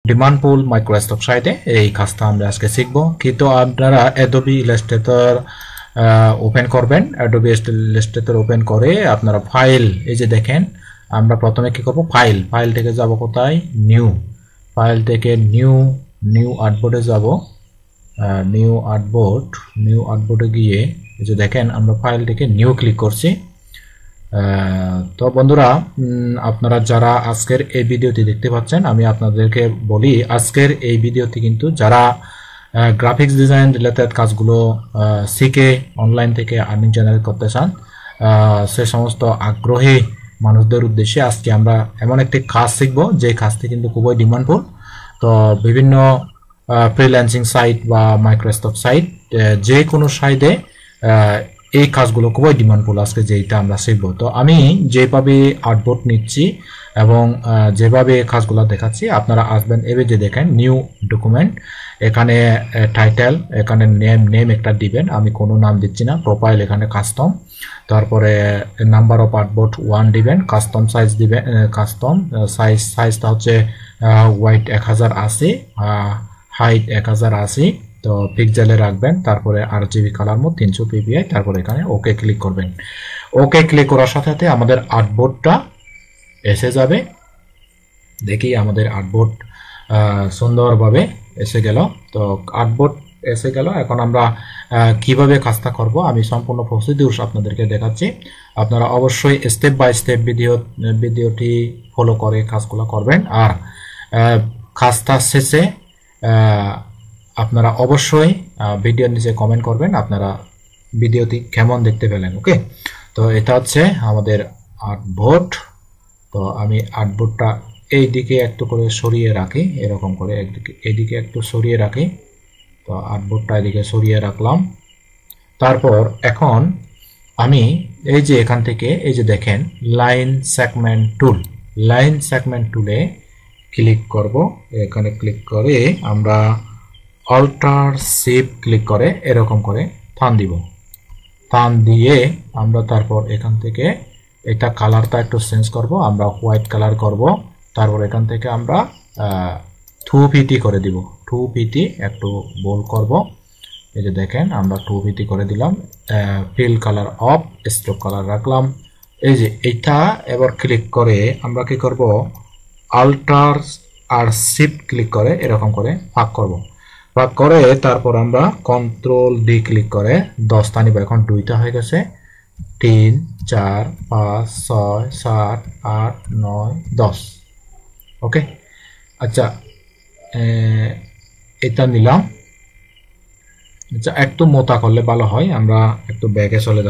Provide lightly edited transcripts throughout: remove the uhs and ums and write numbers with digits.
Demand পুল Microsoft সাইটে এই কাজটা আমরা আজকে শিখব। কিন্তু আপনারা অ্যাডোবি ইলাস্ট্রেটর ওপেন করবেন। অ্যাডোবি ইলাস্ট্রেটর ওপেন করে আপনারা ফাইল, এই যে দেখেন, আমরা প্রথমে কি করব, ফাইল থেকে যাব কোথায়, নিউ, ফাইল থেকে নিউ আর্টবোর্ডে যাব। নিউ আর্টবোর্ডে গিয়ে এই যে দেখেন আমরা ফাইল থেকে নিউ ক্লিক করছি। তো বন্ধুরা, আপনারা যারা আজকের এই ভিডিওটি দেখতে পাচ্ছেন, আমি আপনাদেরকে বলি আজকের এই ভিডিওটি কিন্তু যারা গ্রাফিক্স ডিজাইন রিলেটেড কাজগুলো শিখে অনলাইন থেকে আর্নিং জেনারেট করতে চান, সে সমস্ত আগ্রহী মানুষদের উদ্দেশ্যে আজকে আমরা এমন একটি কাজ শিখব যে কাজটি কিন্তু খুবই ডিমান্ডফুল। তো বিভিন্ন ফ্রিল্যান্সিং সাইট বা মাইক্রোসফট সাইট, যে কোনো সাইটে এই কাজগুলো খুবই ডিমান্ডফুল আজকে যেটা আমরা শিখবো। তো আমি যেভাবে আর্টবোর্ড নিচ্ছি এবং যেভাবে কাজগুলো দেখাচ্ছি, আপনারা আসবেন এবার যে দেখেন নিউ ডকুমেন্ট, এখানে টাইটেল, এখানে নেম একটা দিবেন, আমি কোনো নাম দিচ্ছি না, প্রোফাইল এখানে কাস্টম, তারপরে নাম্বার অফ আর্টবোর্ড 1 দিবেন, কাস্টম সাইজ দিবেন, কাস্টম সাইজটা হচ্ছে ওয়াইড 1080, হাইট 1080, তো পিক্সেলে রাখবেন, তারপরে RGB কালার মোড 300 ppi, তারপরে এখানে ওকে ক্লিক করবেন। ওকে ক্লিক করার সাথে সাথে আমাদের আর্টবোর্ডটা এসে যাবে। দেখি আমাদের আর্টবোর্ড সুন্দরভাবে এসে গেল। তো আর্টবোর্ড এসে গেল, এখন আমরা কিভাবে কাজটা করব আমি সম্পূর্ণ প্রসিডিউর আপনাদেরকে দেখাচ্ছি। আপনারা অবশ্যই স্টেপ বাই স্টেপ ভিডিওটি ফলো করে কাজগুলো করবেন। আর কাজটা শেষে আপনারা অবশ্যই ভিডিওর নিচে কমেন্ট করবেন আপনারা ভিডিওটি কেমন দেখতে পেলেন। ওকে, তো এটা হচ্ছে আমাদের আর্টবোর্ড। তো আমি আর্টবোর্ডটা এই দিকে একটু করে সরিয়ে রাখি, এরকম করে এইদিকে একটু সরিয়ে রাখি। তো আর্টবোর্ডটা এদিকে সরিয়ে রাখলাম। তারপর এখন আমি এই যে এখান থেকে এই যে দেখেন লাইন সেগমেন্ট টুলে ক্লিক করব। এখানে ক্লিক করে আমরা অল্টার শিফট ক্লিক করে এরকম করে টান দিয়ে আমরা তারপর এখান থেকে এটা কালারটা একটু চেঞ্জ করব, আমরা হোয়াইট কালার করব। তারপর এখান থেকে আমরা 2pt করে দিব, 2pt একটু বোল্ড করব। এই যে দেখেন আমরা 2pt করে দিলাম। Fill colour of, stroke colour রাখলাম। এই যে এটা এবার ক্লিক করে আমরা কি করব, অল্টার আর শিফট ক্লিক করে এরকম করে ভাগ করব। ভাগ করে তারপর আমরা কন্ট্রোল ডি ক্লিক করে 10টা নিব। এখন 2টা হয়ে গেছে, 3 4 5 6 7 8 9 10। ওকে, আচ্ছা এটা নিলাম। আচ্ছা, একটু মোটা করলে ভালো হয়, আমরা একটু ব্যাগে চলে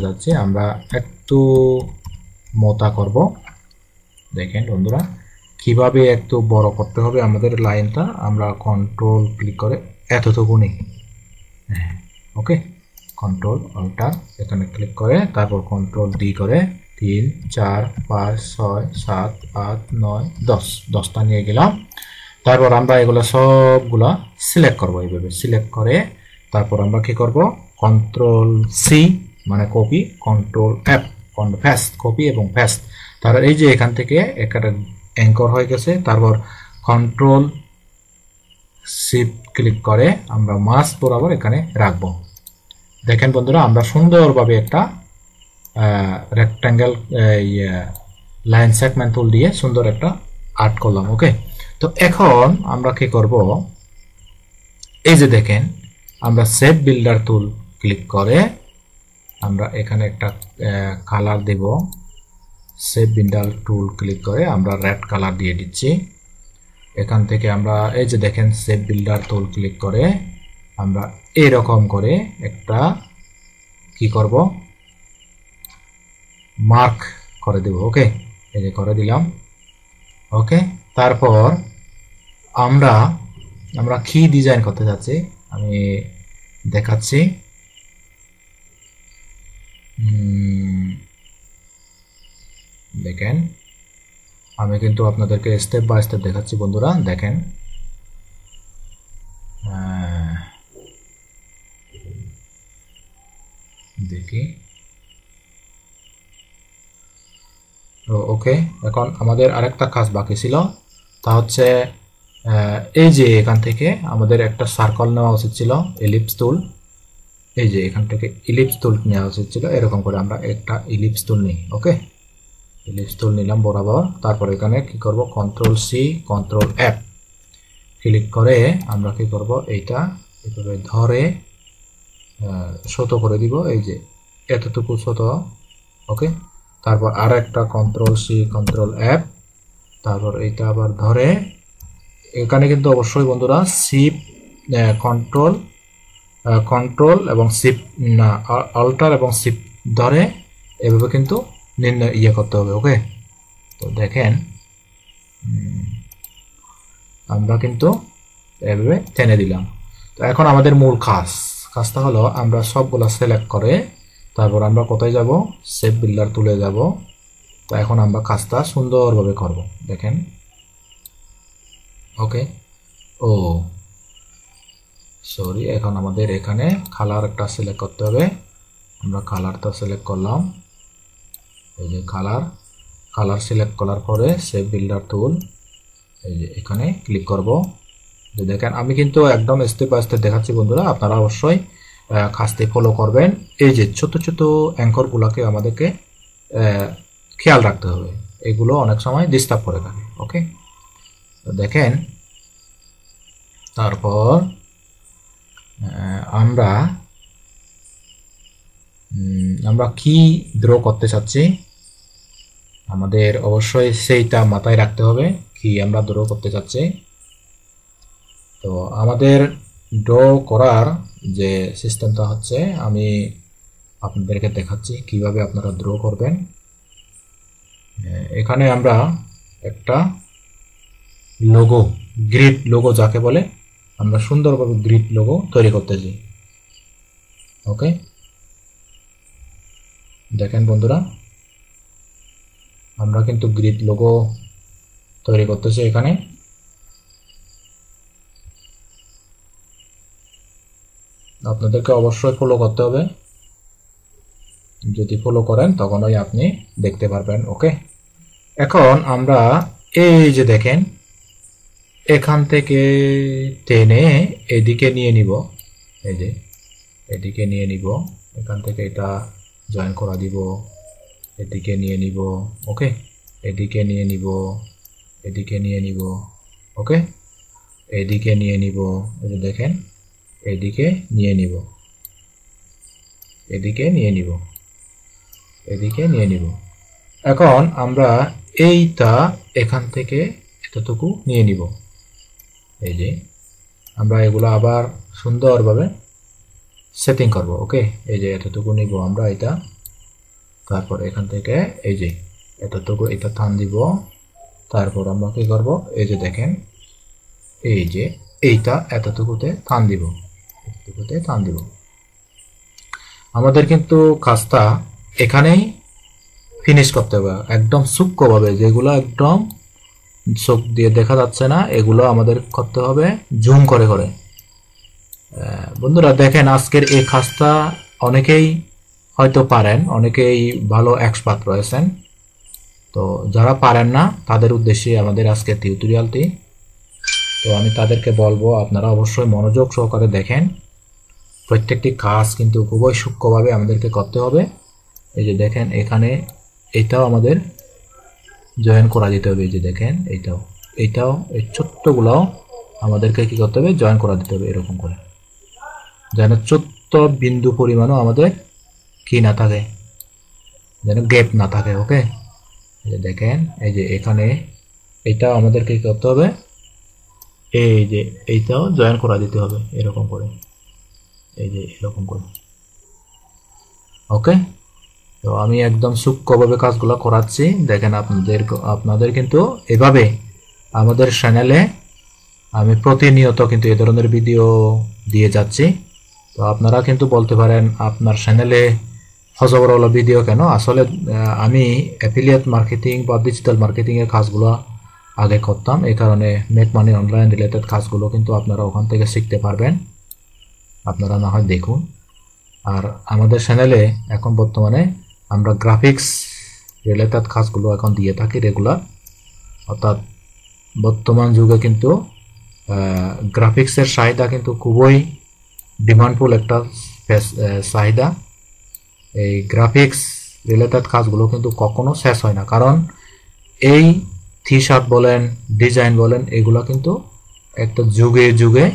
যাচ্ছি, আমরা একটু মোটা করব। দেখেন বন্ধুরা কিভাবে একটু বড় করতে হবে আমাদের লাইনটা, আমরা কন্ট্রোল ক্লিক করে এতটুকুনি, ওকে, কন্ট্রোল অল্টার এখানে ক্লিক করে তারপর কন্ট্রোল ডি করে 3 4 5 6 7 8 9 10, 10টা নিয়ে গেলাম। তারপর আমরা এগুলো সবগুলা সিলেক্ট করব। এইভাবে সিলেক্ট করে তারপর আমরা কি করব, কন্ট্রোল সি মানে copy, control F paste, copy এবং পেস্ট। তারপর এই যে এখান থেকে একটা অ্যাঙ্কর হয়ে গেছে, তারপর কন্ট্রোল শিফট ক্লিক করে আমরা মাস বরাবর এখানে রাখব। দেখেন বন্ধুরা আমরা সুন্দরভাবে একটা রেক্ট্যাঙ্গেল লাইন সেগমেন্ট টুল দিয়ে সুন্দর একটা আর্ট করলাম। ওকে, তো এখন আমরা কি করব, এই যে দেখেন আমরা সেভ বিল্ডার টুল ক্লিক করে আমরা এখানে একটা কালার দেব। সেভ বিল্ডার টুল ক্লিক করে আমরা রেড কালার দিয়ে দিচ্ছি। এখান থেকে আমরা এই যে দেখেন সেভ বিল্ডার টুল ক্লিক করে আমরা এরকম করে একটা কি করব, মার্ক করে দেব। ওকে, এই যে করে দিলাম। ওকে, তারপর আমরা কি ডিজাইন করতে যাচ্ছি আমি দেখাচ্ছি। দেখেন আমি কিন্তু আপনাদেরকে স্টেপ বাই স্টেপ দেখাচ্ছি বন্ধুরা। দেখেন দেখি, ওকে, এখন আমাদের আরেকটা কাজ বাকি ছিল, তা হচ্ছে এই যে এখান থেকে আমাদের একটা সার্কেল নেওয়া উচিত ছিল, ইলিপস টুল। এই যে এখান থেকে ইলিপস টুল নেওয়া উচিত ছিল, এরকম করে আমরা একটা ইলিপস টুল নিই। ওকে, ইলিপস টুল নিলাম বরাবর। তারপর এখানে কি করব, control C control F click করে আমরা কি করব, এইটা এভাবে ধরে ছোট করে দিব, এই যে এতটুকু ছোট। ওকে, তারপর আর একটা কন্ট্রোল সি কন্ট্রোল এফ, তারপর এইটা আবার ধরে, এখানে কিন্তু অবশ্যই বন্ধুরা শিফট কন্ট্রোল কন্ট্রোল এবং শিফট না, অল্টার এবং শিফট ধরে এভাবে কিন্তু নির্ণয় করতে হবে। ওকে, তো দেখেন আমরা কিন্তু এভাবে টেনে দিলাম। তো এখন আমাদের মূল কাজটা হলো আমরা সবগুলা সিলেক্ট করে তারপর আমরা কোথায় যাব, শেপ বিল্ডার তুলে যাব। তো এখন আমরা কাজটা সুন্দরভাবে করব, দেখেন। ওকে, ও সরি, এখন আমাদের এখানে কালার একটা সিলেক্ট করতে হবে। আমরা কালারটা সিলেক্ট করলাম, এই যে কালার সিলেক্ট করার পরে শেপ বিল্ডার টুল, এই যে এখানে ক্লিক করব। যে দেখেন আমি কিন্তু একদম স্টেপ বাই স্টেপ দেখাচ্ছি বন্ধুরা, আপনারা অবশ্যই কাজটি ফলো করবেন। এই যে ছোট ছোট অ্যাঙ্করগুলোকে আমাদেরকে খেয়াল রাখতে হবে, এগুলো অনেক সময় ডিস্টার্ব করে থাকে। ওকে, তো দেখেন তারপর আমরা কি ড্র করতে চাচ্ছি, আমাদের অবশ্যই সেইটা মাথায় রাখতে হবে কি আমরা ড্র করতে চাচ্ছি। তো আমাদের ড্র করার যে সিস্টেমটা হচ্ছে আমি আপনাদেরকে দেখাচ্ছি কিভাবে আপনারা ড্র করবেন। এখানে আমরা একটা লোগো, গ্রিড লোগো যাকে বলে, আমরা সুন্দরভাবে গ্রিড লোগো তৈরি করতেছি। ওকে, দেখেন বন্ধুরা আমরা কিন্তু গ্রিড লোগো তৈরি করতেছি। এখানে আপনাদেরকে অবশ্যই ফলো করতে হবে, যদি ফলো করেন তখনই আপনি দেখতে পারবেন। ওকে, এখন আমরা এই যে দেখেন এখান থেকে টেনে এদিকে নিয়ে নিব, এই যে এদিকে নিয়ে নিব, এখান থেকে এটা জয়েন করা দিব, এদিকে নিয়ে নিব। ওকে, এদিকে নিয়ে নিব, এদিকে নিয়ে নিব। ওকে, এদিকে নিয়ে নিব, এই যে দেখেন এদিকে নিয়ে নিব, এদিকে নিয়ে নিব, এদিকে নিয়ে নিব। এখন আমরা এইটা এখান থেকে এতটুকু নিয়ে নিব, এই যে আমরা এগুলো আবার সুন্দরভাবে সেটিং করব। ওকে, এই যে এতটুকু নিব আমরা এটা, তারপর এখান থেকে এই যে এতটুকু এটা টান দিব, তারপর আমরা কি করব, এই যে দেখেন এই যে এইটা এতটুকুতে টান দিব, এতটুকুতে টান দিব। আমাদের কিন্তু কাজটা এখানেই ফিনিশ করতে হবে একদম সূক্ষ্মভাবে, যেগুলো একদম চোখ দিয়ে দেখা যাচ্ছে না এগুলো আমাদের করতে হবে জুম করে করে। বন্ধুরা দেখেন আজকের এই কাজটা অনেকেই হয়তো পারেন, অনেকেই ভালো এক্সপার্ট রয়েছেন, তো যারা পারেন না তাদের উদ্দেশ্যে আমাদের আজকের টিউটোরিয়ালটি। তো আমি তাদেরকে বলবো আপনারা অবশ্যই মনোযোগ সহকারে দেখেন, প্রত্যেকটি কাজ কিন্তু খুবই সূক্ষ্মভাবে আমাদেরকে করতে হবে। এই যে দেখেন এখানে এটাও আমাদের জয়েন করা দিতে হবে, এই যে দেখেন এইটাও এই ছোট্টগুলাও আমাদেরকে কি করতে হবে, জয়েন করা দিতে হবে, এরকম করে যেন ছোট্ট বিন্দু পরিমাণও আমাদের কি না থাকে, যেন গ্যাপ না থাকে। ওকে, এই যে দেখেন এই যে এখানে এইটাও আমাদেরকে কি করতে হবে, এই যে এইটাও জয়েন করা দিতে হবে, এরকম করে, এই যে এরকম করে। ওকে, তো আমি একদম সূক্ষ্মভাবে কাজগুলো করাচ্ছি, দেখেন আপনাদের কিন্তু এভাবে আমাদের চ্যানেলে আমি প্রতিনিয়ত কিন্তু এই ধরনের ভিডিও দিয়ে যাচ্ছি। তো আপনারা কিন্তু বলতে পারেন আপনার চ্যানেলে হজবরওয়ালা ভিডিও কেন, আসলে আমি অ্যাফিলিয়েট মার্কেটিং বা ডিজিটাল মার্কেটিং এর কাজগুলো আগে করতাম, এই কারণে মেক মানি অনলাইন রিলেটেড কাজগুলো কিন্তু আপনারা ওখান থেকে শিখতে পারবেন, আপনারা না হয় দেখুন। আর আমাদের চ্যানেলে এখন বর্তমানে আমরা গ্রাফিক্স রিলেটেড কাজগুলো এখন দিয়ে থাকি রেগুলার, অর্থাৎ বর্তমান যুগে কিন্তু গ্রাফিক্সের চাহিদা কিন্তু খুবই ডিমান্ডফুল একটা চাহিদা। এই গ্রাফিক্স রিলেটেড কাজগুলো কিন্তু কখনো শেষ হয় না, কারণ এই টি-শার্ট বলেন, ডিজাইন বলেন, এগুলো কিন্তু একটা যুগে যুগে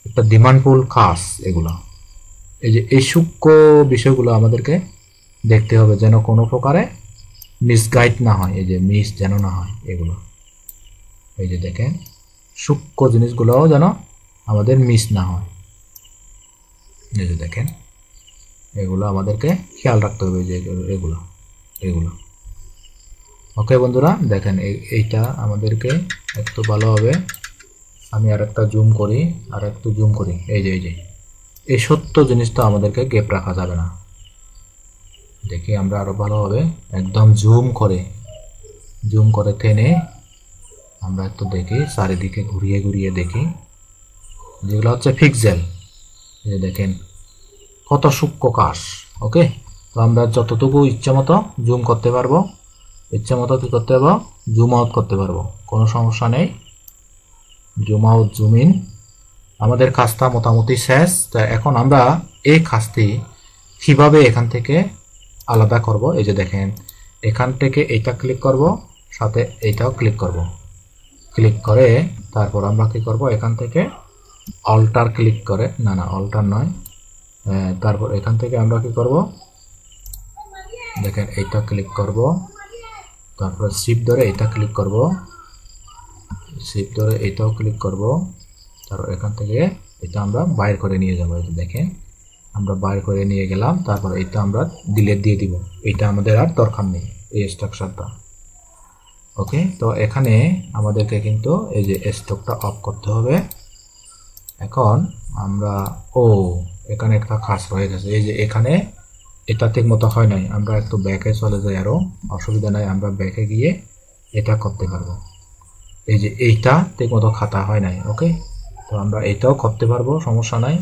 একটা ডিমান্ডফুল কাজ। এগুলো এই যে এই সূক্ষ্ম বিষয়গুলো আমাদেরকে দেখতে হবে, যেন কোনো প্রকারে মিসগাইড না হয়, এই যে মিস যেন না হয় এগুলো। এই যে দেখেন সূক্ষ্ম জিনিসগুলোও যেন আমাদের মিস না হয়। এই যে দেখেন এগুলো আমাদেরকে খেয়াল রাখতে হবে, যে এগুলো এগুলো ওকে বন্ধুরা, দেখেন এইটা আমাদেরকে একটু ভালোভাবে আমি আরেকটা জুম করি, আর একটু জুম করি। এই যে এই সত্য জিনিসটা আমাদেরকে গ্যাপ রাখা যাবে না। দেখি আমরা আরো ভালোভাবে একদম জুম করে টেনে আমরা একটু দেখি, চারিদিকে ঘুরিয়ে ঘুরিয়ে দেখি, যেগুলো হচ্ছে পিক্সেল। এই যে দেখেন কত সূক্ষ্ম কাজ। ওকে, তো আমরা যতটুকু ইচ্ছা মতো জুম করতে পারবো, ইচ্ছা মতো কি করতে পারবো, জুম আউট করতে পারবো, কোনো সমস্যা নেই। জুম আউট জুম ইন, আমাদের কাজটা মোটামুটি শেষ। তা এখন আমরা এই কাজটি কিভাবে এখান থেকে আলাদা করব, এই যে দেখেন এখান থেকে এইটা ক্লিক করব, সাথে এইটাও ক্লিক করব। ক্লিক করে তারপর আমরা কি করব, এখান থেকে অল্টার ক্লিক করে, না অল্টার নয়, তারপর এখান থেকে আমরা কি করব, দেখেন এইটা ক্লিক করব, তারপর শিফট ধরে এটা ক্লিক করব, শিফট ধরে এটাও ক্লিক করব, তারপর এখান থেকে এটা আমরা বাইর করে নিয়ে যাব। এই যে দেখেন আমরা বাইর করে নিয়ে গেলাম, তারপর এটা আমরা ডিলিট দিয়ে দিব, এটা আমাদের আর দরকার নেই এই স্ট্রাকচারটা। ওকে, তো এখানে আমাদেরকে কিন্তু এই যে স্টকটা অফ করতে হবে। এখন আমরা এখানে একটা কাজ রয়ে গেছে, এই যে এখানে এটা ঠিক মতো হয় নাই, আমরা একটু ব্যাকে চলে যাই, আরো অসুবিধা নাই, আমরা ব্যাকে গিয়ে এটা করতে পারবো। এই যে এইটা ঠিক মতো খাতা হয় নাই। ওকে, তো আমরা এটাও করতে পারবো, সমস্যা নাই।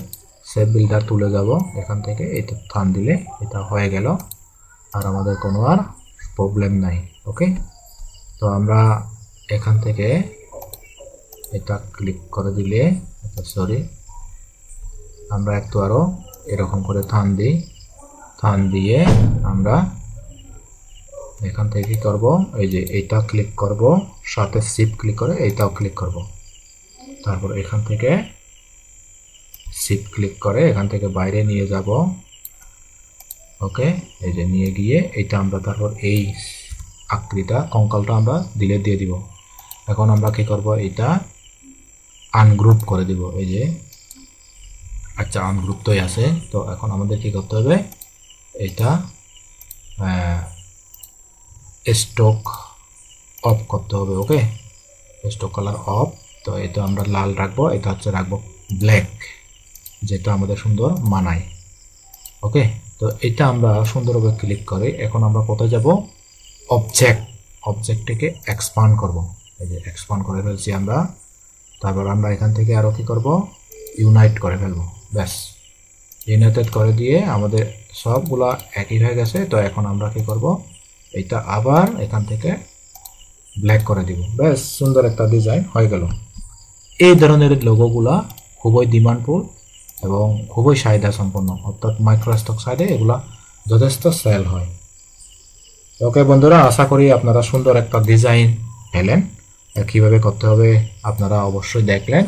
সেভ বিল্ডার তুলে যাব, এখান থেকে এটা টান দিলে এটা হয়ে গেল, আর আমাদের কোনো আর প্রবলেম নাই। ওকে, তো আমরা এখান থেকে এটা ক্লিক করে দিলে, সরি, আমরা একটু আরো এরকম করে টান দিই, টান দিয়ে আমরা এখান থেকে কি করব, এই যে এইটা ক্লিক করব, সাথে শিফট ক্লিক করে এইটাও ক্লিক করব, তারপর এখান থেকে শিফট ক্লিক করে এখান থেকে বাইরে নিয়ে যাব। ওকে, এই যে নিয়ে গিয়ে এটা আমরা তারপর এই আকৃতিটা কঙ্কালটা আমরা ডিলিট দিয়ে দিব। এখন আমরা কি করব, এটা আনগ্রুপ করে দিব। এই যে আচ্ছা আনগ্রুপ তোই আছে, তো এখন আমাদের কি করতে হবে, এটা স্টক অফ করতে হবে। ওকে, স্টক কালার অফ, তো এটা আমরা লাল রাখবো, এটা হচ্ছে রাখবো ব্ল্যাক, যেটা আমাদের সুন্দর মানায়। ওকে, তো এটা আমরা সুন্দরভাবে ক্লিক করে এখন আমরা কোথায় যাব, অবজেক্টটিকে এক্সপান্ড করব। এই যে এক্সপান্ড করে ফেলছি আমরা, তারপর আমরা এখান থেকে আরো কি করব, ইউনাইট করে ফেলবো। ব্যাস, ইউনাইটেড করে দিয়ে আমাদের সবগুলা একই হয়ে গেছে। তো এখন আমরা কি করব, এটা আবার এখান থেকে ব্ল্যাক করে দিব। ব্যাস, সুন্দর একটা ডিজাইন হয়ে গেল। এই ধরনের লোগোগুলা খুবই ডিমান্ডফুল এবং খুবই চাহিদা সম্পন্ন, অর্থাৎ মাইক্রোস্টক সাইডে এগুলা যথেষ্ট সেল হয়। ওকে বন্ধুরা, আশা করি আপনারা সুন্দর একটা ডিজাইন পেলেন, কিভাবে করতে হবে আপনারা অবশ্যই দেখলেন।